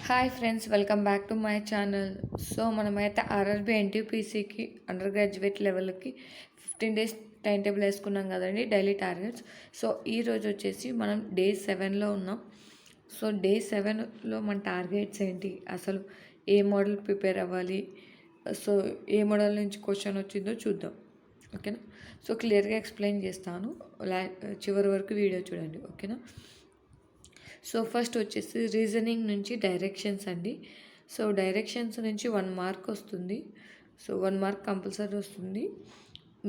Hi friends, welcome back to my channel. So మనమైతే RRB ఎన్టీపీసీకి under graduate లెవెల్కి 15 days time table వేసుకున్నాం కదండి, daily targets. So ఈరోజు వచ్చేసి మనం డే 7లో ఉన్నాం. సో డే 7లో మన టార్గెట్స్ ఏంటి, అసలు ఏ మోడల్ ప్రిపేర్ అవ్వాలి, సో ఏ మోడల్ నుంచి క్వశ్చన్ వచ్చిందో చూద్దాం. ఓకేనా. సో క్లియర్గా ఎక్స్ప్లెయిన్ చేస్తాను, చివరి వరకు వీడియో చూడండి. ఓకేనా. సో ఫస్ట్ వచ్చేసి రీజనింగ్ నుంచి డైరెక్షన్స్ అండి. సో డైరెక్షన్స్ నుంచి 1 మార్క్ వస్తుంది. సో 1 మార్క్ కంపల్సరీ వస్తుంది.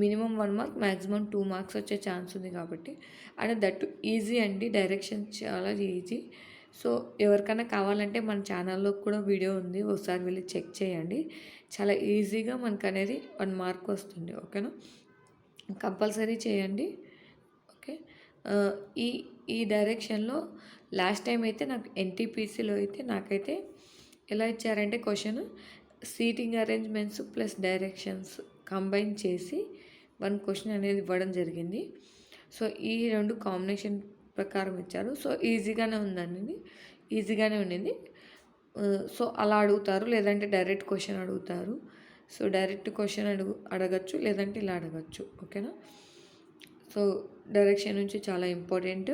మినిమం 1 మార్క్, మ్యాక్సిమం 2 మార్క్స్ వచ్చే ఛాన్స్ ఉంది కాబట్టి, అండ్ దట్ ఈజీ అండి. డైరెక్షన్స్ చాలా ఈజీ. సో ఎవరికైనా కావాలంటే మన ఛానల్లో కూడా వీడియో ఉంది, ఒకసారి వెళ్ళి చెక్ చేయండి. చాలా ఈజీగా మనకు అనేది 1 మార్క్ వస్తుంది. ఓకేనా. కంపల్సరీ చేయండి. ఓకే. ఈ ఈ డైరెక్షన్లో లాస్ట్ టైం అయితే నాకు ఎన్టీపీసీలో అయితే నాకైతే ఎలా ఇచ్చారంటే question seating arrangements plus directions combine చేసి 1 క్వశ్చన్ అనేది ఇవ్వడం జరిగింది. సో ఈ 2 కాంబినేషన్ ప్రకారం ఇచ్చారు. సో ఈజీగానే ఉండింది. సో అలా అడుగుతారు, లేదంటే డైరెక్ట్ క్వశ్చన్ అడుగుతారు. సో డైరెక్ట్ క్వశ్చన్ అడగచ్చు, లేదంటే ఇలా అడగచ్చు. ఓకేనా. సో డైరెక్షన్ నుంచి చాలా ఇంపార్టెంట్,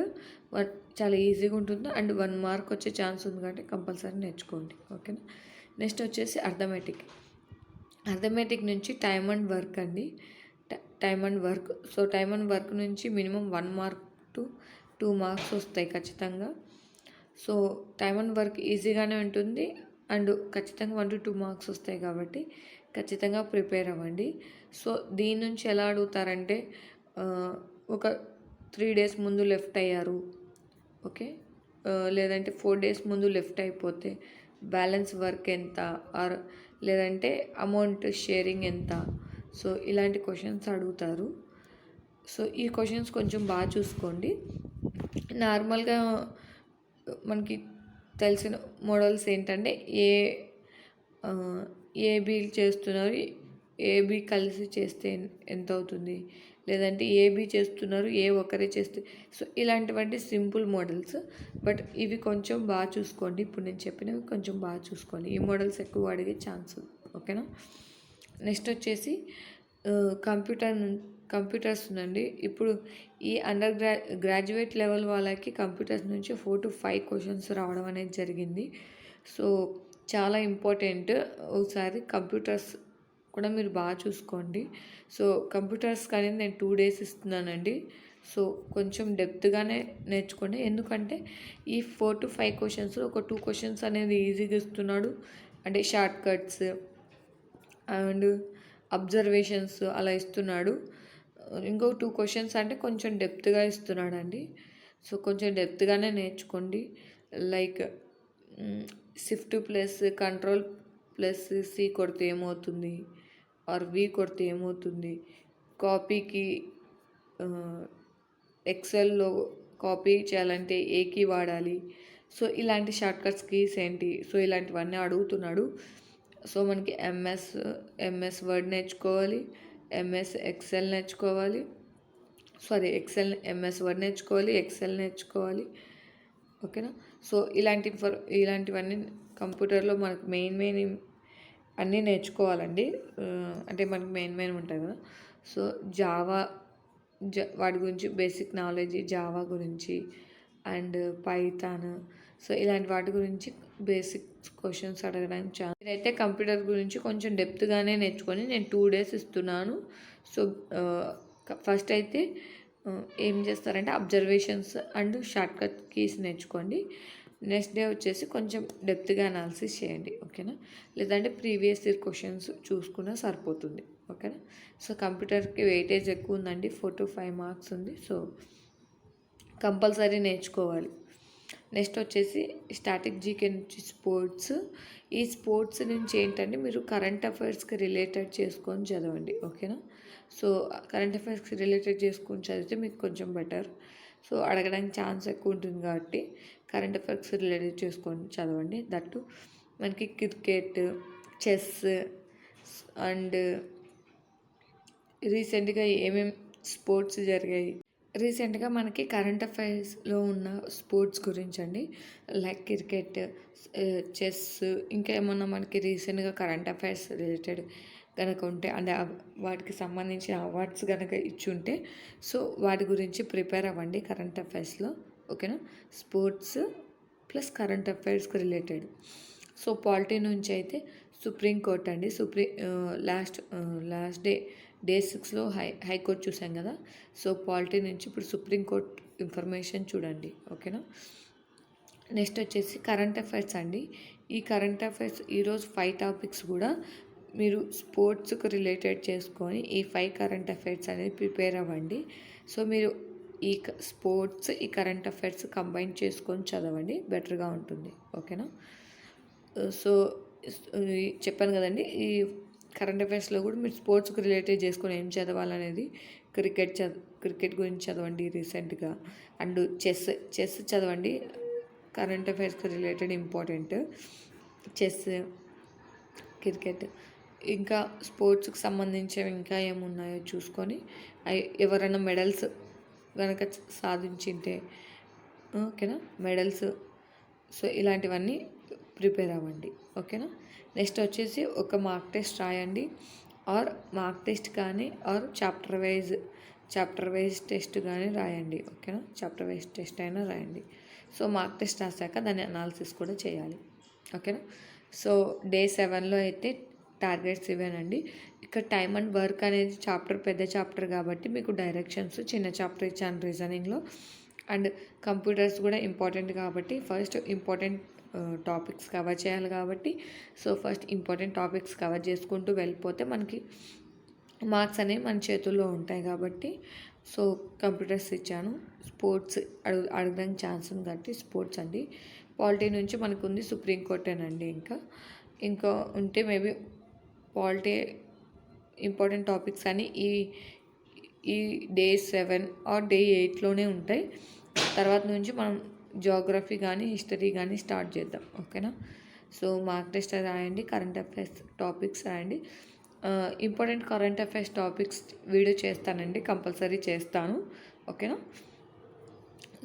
చాలా ఈజీగా ఉంటుంది, అండ్ 1 మార్క్ వచ్చే ఛాన్స్ ఉంది కాబట్టి కంపల్సరీ నేర్చుకోండి. ఓకేనా. నెక్స్ట్ వచ్చేసి అర్థమెటిక్ నుంచి టైమ్ అండ్ వర్క్ అండి. Time and work. So time and work నుంచి మినిమం 1 మార్క్ టు 2 మార్క్స్ వస్తాయి ఖచ్చితంగా. సో టైమ్ అండ్ వర్క్ ఈజీగానే ఉంటుంది, అండ్ ఖచ్చితంగా 1 to 2 మార్క్స్ వస్తాయి కాబట్టి ఖచ్చితంగా ప్రిపేర్ అవ్వండి. సో దీని నుంచి ఎలా అడుగుతారంటే, ఒక 3 days ముందు లెఫ్ట్ అయ్యారు, ఓకే, లేదంటే 4 days ముందు లెఫ్ట్ అయిపోతే బ్యాలెన్స్ వర్క్ ఎంత, ఆర్ లేదంటే అమౌంట్ షేరింగ్ ఎంత. సో ఇలాంటి క్వశ్చన్స్ అడుగుతారు. సో ఈ క్వశ్చన్స్ కొంచెం బాగా చూసుకోండి. నార్మల్గా మనకి తెలిసిన మోడల్స్ ఏంటంటే ఏబీ చేస్తున్నారు, ఏబీ కలిసి చేస్తే ఎంత అవుతుంది, లేదంటే ఏబీ చేస్తున్నారు, ఒకరే చేస్తే. సో ఇలాంటివంటి సింపుల్ మోడల్స్, బట్ ఇవి కొంచెం బాగా చూసుకోండి. ఇప్పుడు నేను చెప్పినవి కొంచెం బాగా చూసుకోండి, ఈ మోడల్స్ ఎక్కువ అడిగే ఛాన్స్. ఓకేనా. నెక్స్ట్ వచ్చేసి కంప్యూటర్స్ ఉందండి. ఇప్పుడు ఈ అండర్ గ్రాడ్యుయేట్ లెవెల్ వాళ్ళకి కంప్యూటర్స్ నుంచి 4 to 5 క్వశ్చన్స్ రావడం అనేది జరిగింది. సో చాలా ఇంపార్టెంట్. ఒకసారి కంప్యూటర్స్ కూడా మీరు బాగా చూసుకోండి. సో కంప్యూటర్స్ కానీ నేను 2 days ఇస్తున్నానండి. సో కొంచెం డెప్త్గానే నేర్చుకోండి, ఎందుకంటే ఈ 4 to 5 క్వశ్చన్స్ ఒక 2 క్వశ్చన్స్ అనేది ఈజీగా ఇస్తున్నాడు, అంటే షార్ట్ కట్స్ అండ్ అబ్జర్వేషన్స్ అలా ఇస్తున్నాడు. ఇంకో 2 క్వశ్చన్స్ అంటే కొంచెం డెప్త్గా ఇస్తున్నాడు అండి. సో కొంచెం డెప్త్గానే నేర్చుకోండి. Like shift plus control plus C కొడితే ఏమవుతుంది, ఆర్ వి కొడితే ఏమవుతుంది, కాపీకి ఎక్సెల్లో కాపీ చేయాలంటే ఏ కీ వాడాలి. సో ఇలాంటి షార్ట్కట్స్ కీస్ ఏంటి, సో ఇలాంటివన్నీ అడుగుతున్నాడు. సో మనకి ఎంఎస్ వర్డ్ నేర్చుకోవాలి, ఎంఎస్ ఎక్సెల్ నేర్చుకోవాలి, ఎంఎస్ వర్డ్ నేర్చుకోవాలి, ఎక్సెల్ నేర్చుకోవాలి. ఓకేనా. సో ఇలాంటివన్నీ కంప్యూటర్లో మనకు మెయిన్ అన్నీ నేర్చుకోవాలండి. అంటే మనకి మెయిన్ ఉంటాయి కదా. సో వాటి గురించి బేసిక్ నాలెడ్జ్, జావా గురించి అండ్ పైథాన్, సో ఇలాంటి వాటి గురించి బేసిక్ క్వశ్చన్స్ అడగడానికి ఛాన్స్. నేనైతే కంప్యూటర్ గురించి కొంచెం డెప్త్గానే నేర్చుకొని నేను 2 days ఇస్తున్నాను. సో ఫస్ట్ అయితే ఏం చేస్తారంటే అబ్జర్వేషన్స్ అండ్ షార్ట్కట్ కీస్ నేర్చుకోండి. నెక్స్ట్ డే వచ్చేసి కొంచెం డెప్త్గా అనాలిసిస్ చేయండి. ఓకేనా. లేదంటే ప్రీవియస్ ఇయర్ క్వశ్చన్స్ చూసుకున్నా సరిపోతుంది. ఓకేనా. సో కంప్యూటర్కి వెయిటేజ్ ఎక్కువ ఉందండి, 4 to 5 మార్క్స్ ఉంది. సో కంపల్సరీ నేర్చుకోవాలి. నెక్స్ట్ వచ్చేసి స్టాటిక్ జీకే నుంచి స్పోర్ట్స్. ఈ స్పోర్ట్స్ నుంచి ఏంటంటే మీరు కరెంట్ అఫైర్స్కి రిలేటెడ్ చేసుకొని చదవండి. ఓకేనా. సో కరెంట్ అఫైర్స్కి రిలేటెడ్ చేసుకొని చదివితే మీకు కొంచెం బెటర్. సో అడగడానికి ఛాన్స్ ఎక్కువ ఉంటుంది కాబట్టి కరెంట్ అఫైర్స్ రిలేటెడ్ చేసుకొని చదవండి. దట్టు మనకి క్రికెట్, చెస్ అండ్ రీసెంట్గా ఏమేమి స్పోర్ట్స్ జరిగాయి, రీసెంట్‌గా మనకి కరెంట్ అఫైర్స్‌లో ఉన్న స్పోర్ట్స్ గురించండి. లైక్ క్రికెట్, చెస్ ఇంకా ఏమన్నా మనకి రీసెంట్‌గా కరెంట్ అఫైర్స్ రిలేటెడ్ గనక ఉంటే అంటే వాటికి సంబంధించిన అవార్డ్స్ గనక ఇచ్చుంటే సో, వాటి గురించి ప్రిపేర్ అవ్వండి కరెంట్ అఫైర్స్‌లో. ఓకేనా? స్పోర్ట్స్ ప్లస్ కరెంట్ అఫైర్స్‌కి రిలేటెడ్. సో, పాలిటీ నుంచి అయితే సుప్రీం కోర్ట్ అండి. లాస్ట్ డే 6లో హైకోర్ట్ చూసాం కదా! సో, పాలిటీ నుంచి ఇప్పుడు సుప్రీం కోర్ట్ ఇన్ఫర్మేషన్ చూడండి. ఓకేనా? నెక్స్ట్ వచ్చేసి కరెంట్ అఫైర్స్ అండి. ఈ కరెంట్ అఫైర్స్ ఈరోజు 5 టాపిక్స్ కూడా మీరు స్పోర్ట్స్‌కి రిలేటెడ్ చేసుకొని ఈ 5 కరెంట్ అఫైర్స్ అనేది ప్రిపేర్ అవ్వండి. సో, మీరు స్పోర్ట్స్, ఈ కరెంట్ అఫైర్స్ కంబైన్ చేసుకొని చదవండి. బెటర్‌గా ఉంటుంది. ఓకేనా? సో, చెప్పాను కదండీ! ఈ కరెంట్ అఫైర్స్‌లో కూడా మీరు స్పోర్ట్స్‌కి రిలేటెడ్ చేసుకొని ఏం చదవాలనేది క్రికెట్ గురించి చదవండి రీసెంట్‌గా. అండ్ చెస్ చదవండి. కరెంట్ అఫైర్స్‌కి రిలేటెడ్ ఇంపార్టెంట్. చెస్, క్రికెట్ ఇంకా స్పోర్ట్స్‌కి సంబంధించినవి ఇంకా ఏమున్నాయో చూసుకొని ఎవరైనా మెడల్స్ గనక సాధించింటే ఓకేనా? మెడల్స్ సో, ఇలాంటివన్నీ ప్రిపేర్ అవ్వండి. ఓకేనా? నెక్స్ట్ వచ్చేసి ఒక మార్క్ టెస్ట్ రాయండి. మార్క్ టెస్ట్ కానీ చాప్టర్ వైజ్ టెస్ట్ కానీ రాయండి. ఓకేనా? చాప్టర్ వైజ్ టెస్ట్ అయినా రాయండి. సో, మార్క్ టెస్ట్ రాసాక దాని అనాలిసిస్ కూడా చేయాలి. ఓకేనా? సో, డే 7లో అయితే టార్గెట్స్ ఇవేనండి. ఇక్కడ టైమ్ అండ్ వర్క్ అనేది పెద్ద చాప్టర్ కాబట్టి మీకు డైరెక్షన్స్ చిన్న చాప్టర్ ఇచ్చాను రీజనింగ్లో. అండ్ కంప్యూటర్స్ కూడా ఇంపార్టెంట్ కాబట్టి ఫస్ట్ ఇంపార్టెంట్ టాపిక్స్ కవర్ చేయాలి కాబట్టి so, first important topics cover చేసుకుంటూ వెళ్ళిపోతే మనకి మార్క్స్ అనేవి మన చేతుల్లో ఉంటాయి కాబట్టి సో, కంప్యూటర్స్ ఇచ్చాను. స్పోర్ట్స్ అడగడానికి ఛాన్స్ ఉంది కాబట్టి స్పోర్ట్స్ అండి. పాలిటీ నుంచి మనకుంది సుప్రీం కోర్టేనండి. ఇంకా ఉంటే మేబీ పాలిటీ ఇంపార్టెంట్ టాపిక్స్ అని ఈ డే 7 ఆర్ డే 8లోనే ఉంటాయి. తర్వాత నుంచి మనం జియోగ్రఫీ కానీ హిస్టరీ కానీ స్టార్ట్ చేద్దాం. ఓకేనా? సో, మార్క్ టెస్ట్ రాయండి. కరెంట్ అఫైర్స్ టాపిక్స్ రాయండి. Important current affairs topics video చేస్తానండి. కంపల్సరీ చేస్తాను. ఓకేనా?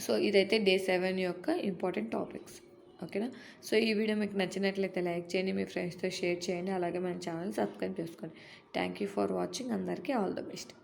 సో, ఇదైతే డే 7 యొక్క ఇంపార్టెంట్ టాపిక్స్. ఓకేనా? సో, ఈ వీడియో మీకు నచ్చినట్లయితే లైక్ చేయండి. మీ ఫ్రెండ్స్తో షేర్ చేయండి. అలాగే మన ఛానల్ సబ్స్క్రైబ్ చేసుకోండి. Thank you for watching. అందరికీ ఆల్ ద బెస్ట్.